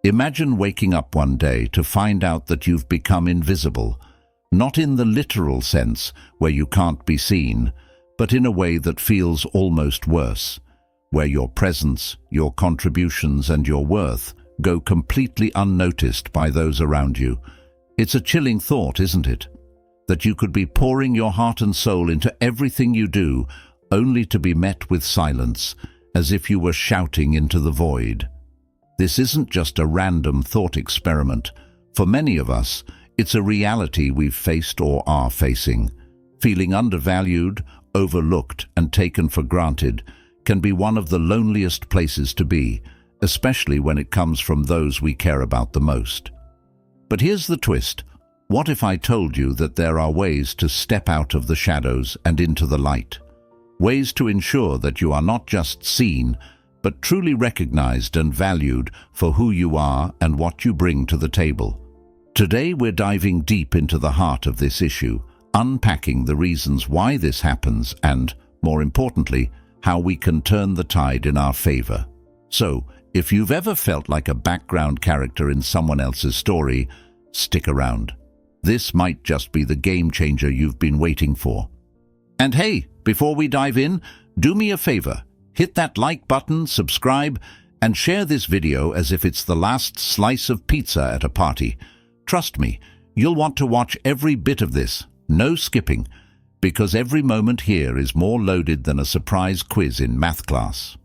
Imagine waking up one day to find out that you've become invisible, not in the literal sense where you can't be seen, but in a way that feels almost worse, where your presence, your contributions and your worth go completely unnoticed by those around you. It's a chilling thought, isn't it? That you could be pouring your heart and soul into everything you do, only to be met with silence, as if you were shouting into the void. This isn't just a random thought experiment. For many of us, it's a reality we've faced or are facing. Feeling undervalued, overlooked, and taken for granted can be one of the loneliest places to be, especially when it comes from those we care about the most. But here's the twist. What if I told you that there are ways to step out of the shadows and into the light? Ways to ensure that you are not just seen, but truly recognized and valued for who you are and what you bring to the table. Today we're diving deep into the heart of this issue, unpacking the reasons why this happens and, more importantly, how we can turn the tide in our favor. So, if you've ever felt like a background character in someone else's story, stick around. This might just be the game changer you've been waiting for. And hey, before we dive in, do me a favor. Hit that like button, subscribe, and share this video as if it's the last slice of pizza at a party. Trust me, you'll want to watch every bit of this, no skipping, because every moment here is more loaded than a surprise quiz in math class.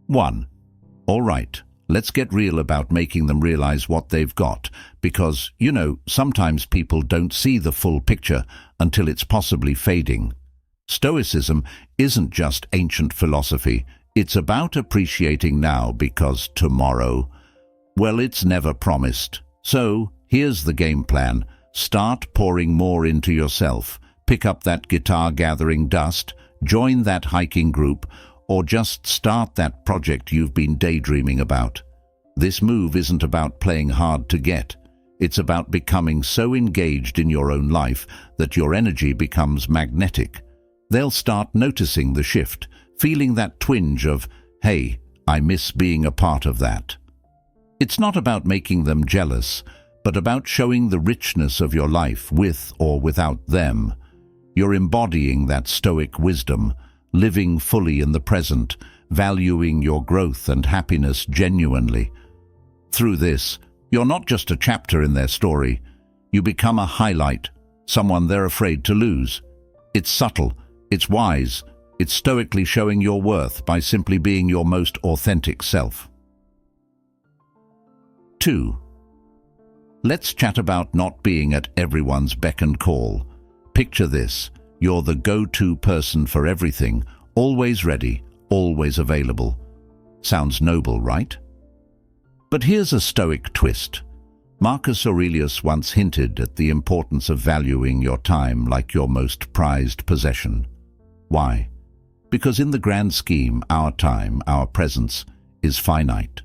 1. All right, let's get real about making them realize what they've got, because, sometimes people don't see the full picture until it's possibly fading. Stoicism isn't just ancient philosophy, it's about appreciating now because tomorrow, well, it's never promised. So, here's the game plan. Start pouring more into yourself. Pick up that guitar gathering dust, join that hiking group, or just start that project you've been daydreaming about. This move isn't about playing hard to get. It's about becoming so engaged in your own life that your energy becomes magnetic. They'll start noticing the shift, feeling that twinge of, hey, I miss being a part of that. It's not about making them jealous, but about showing the richness of your life with or without them. You're embodying that Stoic wisdom, living fully in the present, valuing your growth and happiness genuinely. Through this, you're not just a chapter in their story. You become a highlight, someone they're afraid to lose. It's subtle. It's wise. It's stoically showing your worth by simply being your most authentic self. 2. Let's chat about not being at everyone's beck and call. Picture this. You're the go-to person for everything, always ready, always available. Sounds noble, right? But here's a Stoic twist. Marcus Aurelius once hinted at the importance of valuing your time like your most prized possession. Why? Because in the grand scheme, our time, our presence, is finite.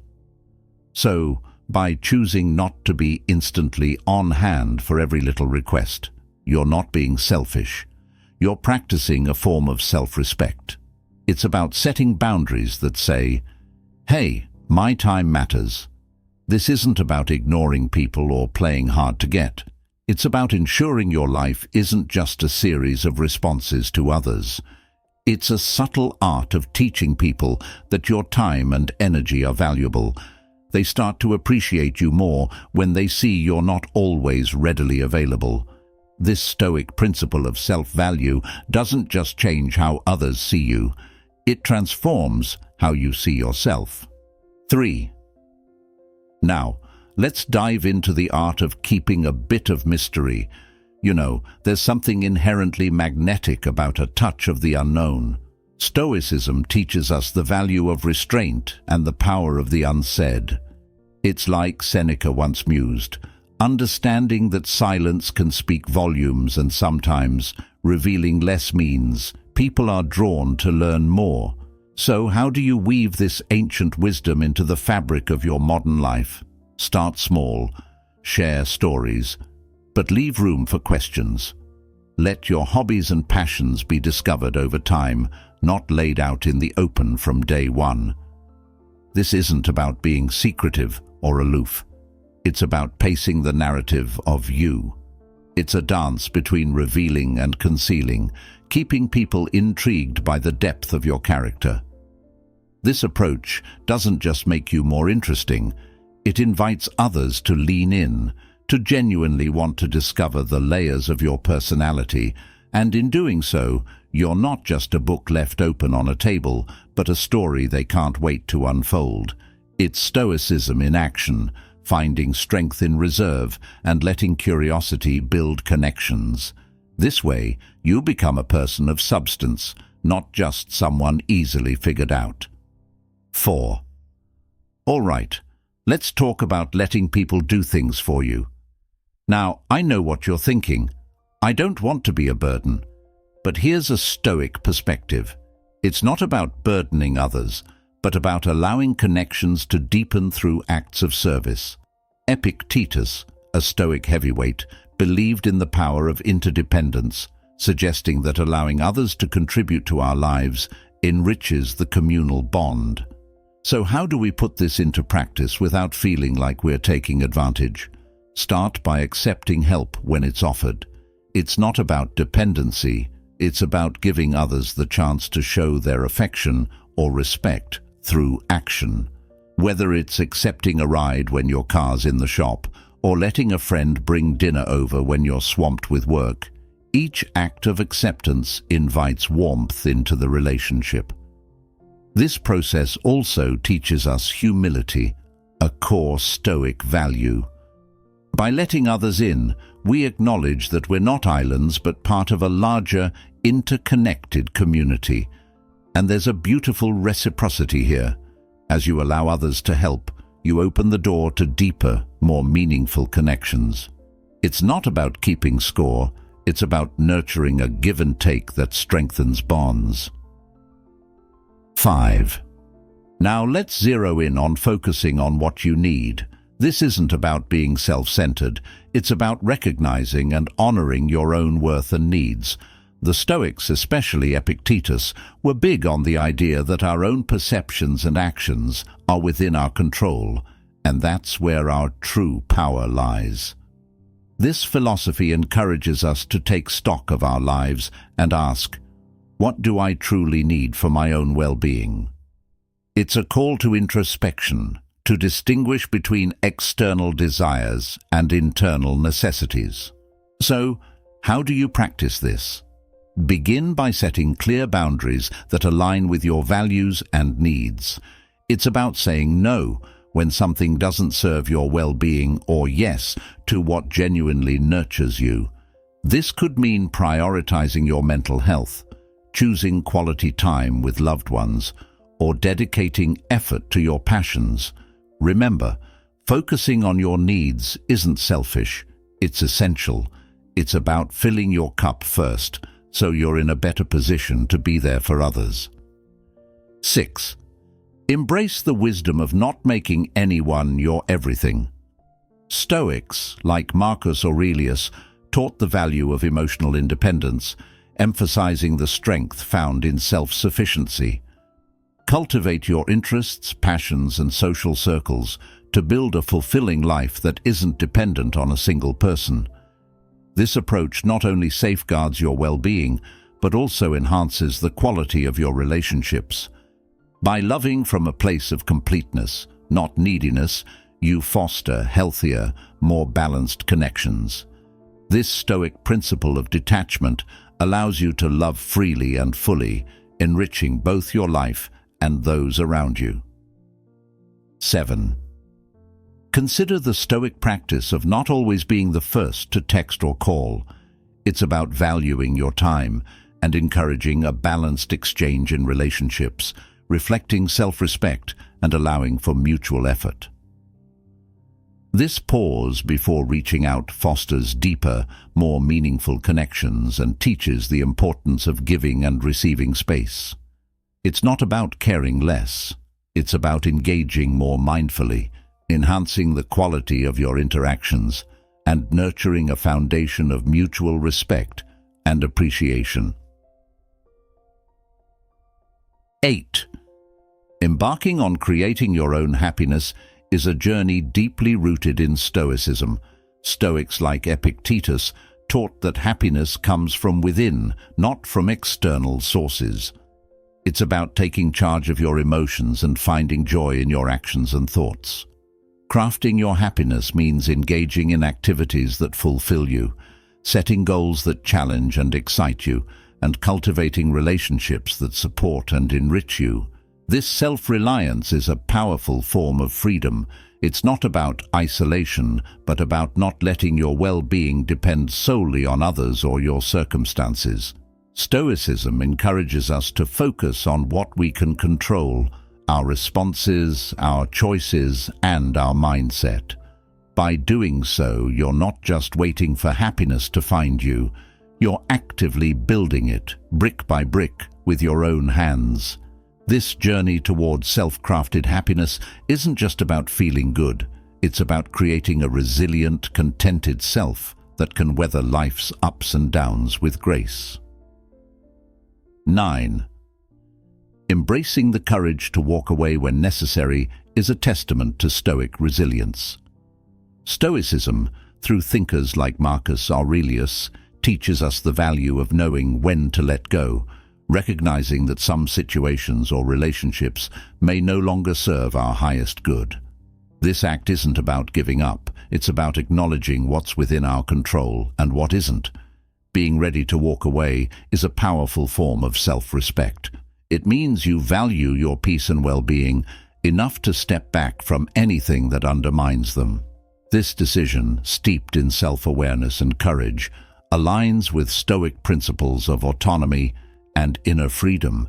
So, by choosing not to be instantly on hand for every little request, you're not being selfish. You're practicing a form of self-respect. It's about setting boundaries that say, hey, my time matters. This isn't about ignoring people or playing hard to get. It's about ensuring your life isn't just a series of responses to others. It's a subtle art of teaching people that your time and energy are valuable. They start to appreciate you more when they see you're not always readily available. This Stoic principle of self-value doesn't just change how others see you. It transforms how you see yourself. 3. Now, let's dive into the art of keeping a bit of mystery. There's something inherently magnetic about a touch of the unknown. Stoicism teaches us the value of restraint and the power of the unsaid. It's like Seneca once mused, understanding that silence can speak volumes and sometimes revealing less means people are drawn to learn more. So how do you weave this ancient wisdom into the fabric of your modern life? Start small, share stories, but leave room for questions. Let your hobbies and passions be discovered over time, not laid out in the open from day one. This isn't about being secretive or aloof. It's about pacing the narrative of you. It's a dance between revealing and concealing, keeping people intrigued by the depth of your character. This approach doesn't just make you more interesting, it invites others to lean in, to genuinely want to discover the layers of your personality, and in doing so, you're not just a book left open on a table, but a story they can't wait to unfold. It's Stoicism in action, finding strength in reserve and letting curiosity build connections. This way, you become a person of substance, not just someone easily figured out. 4. All right, let's talk about letting people do things for you. Now, I know what you're thinking. I don't want to be a burden. But here's a Stoic perspective. It's not about burdening others, but about allowing connections to deepen through acts of service. Epictetus, a Stoic heavyweight, believed in the power of interdependence, suggesting that allowing others to contribute to our lives enriches the communal bond. So how do we put this into practice without feeling like we're taking advantage? Start by accepting help when it's offered. It's not about dependency, it's about giving others the chance to show their affection or respect through action. Whether it's accepting a ride when your car's in the shop, or letting a friend bring dinner over when you're swamped with work, each act of acceptance invites warmth into the relationship. This process also teaches us humility, a core Stoic value. By letting others in, we acknowledge that we're not islands but part of a larger, interconnected community. And there's a beautiful reciprocity here. As you allow others to help, you open the door to deeper, more meaningful connections. It's not about keeping score, it's about nurturing a give and take that strengthens bonds. 5. Now let's zero in on focusing on what you need. This isn't about being self-centered, it's about recognizing and honoring your own worth and needs. The Stoics, especially Epictetus, were big on the idea that our own perceptions and actions are within our control, and that's where our true power lies. This philosophy encourages us to take stock of our lives and ask, what do I truly need for my own well-being? It's a call to introspection, to distinguish between external desires and internal necessities. So, how do you practice this? Begin by setting clear boundaries that align with your values and needs. It's about saying no when something doesn't serve your well-being, or yes to what genuinely nurtures you. This could mean prioritizing your mental health, choosing quality time with loved ones, or dedicating effort to your passions. Remember, focusing on your needs isn't selfish, it's essential. It's about filling your cup first, so you're in a better position to be there for others. 6. Embrace the wisdom of not making anyone your everything. Stoics, like Marcus Aurelius, taught the value of emotional independence, emphasizing the strength found in self-sufficiency. Cultivate your interests, passions, and social circles to build a fulfilling life that isn't dependent on a single person. This approach not only safeguards your well-being, but also enhances the quality of your relationships. By loving from a place of completeness, not neediness, you foster healthier, more balanced connections. This Stoic principle of detachment allows you to love freely and fully, enriching both your life and those around you. 7. Consider the Stoic practice of not always being the first to text or call. It's about valuing your time and encouraging a balanced exchange in relationships, reflecting self-respect and allowing for mutual effort. This pause before reaching out fosters deeper, more meaningful connections and teaches the importance of giving and receiving space. It's not about caring less, it's about engaging more mindfully, enhancing the quality of your interactions, and nurturing a foundation of mutual respect and appreciation. 8. Embarking on creating your own happiness is a journey deeply rooted in Stoicism. Stoics like Epictetus taught that happiness comes from within, not from external sources. It's about taking charge of your emotions and finding joy in your actions and thoughts. Crafting your happiness means engaging in activities that fulfill you, setting goals that challenge and excite you, and cultivating relationships that support and enrich you. This self-reliance is a powerful form of freedom. It's not about isolation, but about not letting your well-being depend solely on others or your circumstances. Stoicism encourages us to focus on what we can control: our responses, our choices, and our mindset. By doing so, you're not just waiting for happiness to find you, you're actively building it, brick by brick, with your own hands. This journey towards self-crafted happiness isn't just about feeling good, it's about creating a resilient, contented self that can weather life's ups and downs with grace. 9. Embracing the courage to walk away when necessary is a testament to Stoic resilience. Stoicism, through thinkers like Marcus Aurelius, teaches us the value of knowing when to let go, recognizing that some situations or relationships may no longer serve our highest good. This act isn't about giving up, it's about acknowledging what's within our control and what isn't. Being ready to walk away is a powerful form of self-respect. It means you value your peace and well-being enough to step back from anything that undermines them. This decision, steeped in self-awareness and courage, aligns with Stoic principles of autonomy and inner freedom.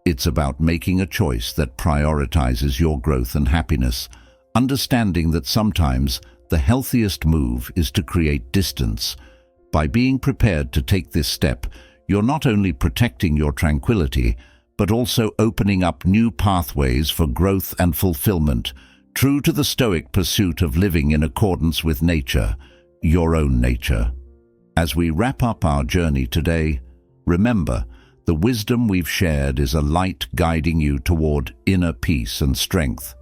It's about making a choice that prioritizes your growth and happiness, understanding that sometimes the healthiest move is to create distance. By being prepared to take this step, you're not only protecting your tranquility, but also opening up new pathways for growth and fulfillment, true to the Stoic pursuit of living in accordance with nature, your own nature. As we wrap up our journey today, remember, the wisdom we've shared is a light guiding you toward inner peace and strength.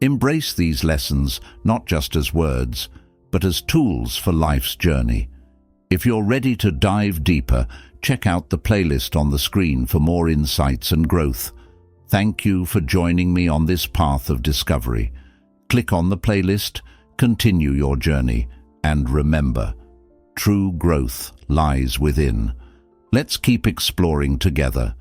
Embrace these lessons not just as words, but as tools for life's journey. If you're ready to dive deeper, check out the playlist on the screen for more insights and growth. Thank you for joining me on this path of discovery. Click on the playlist, continue your journey, and remember, true growth lies within. Let's keep exploring together,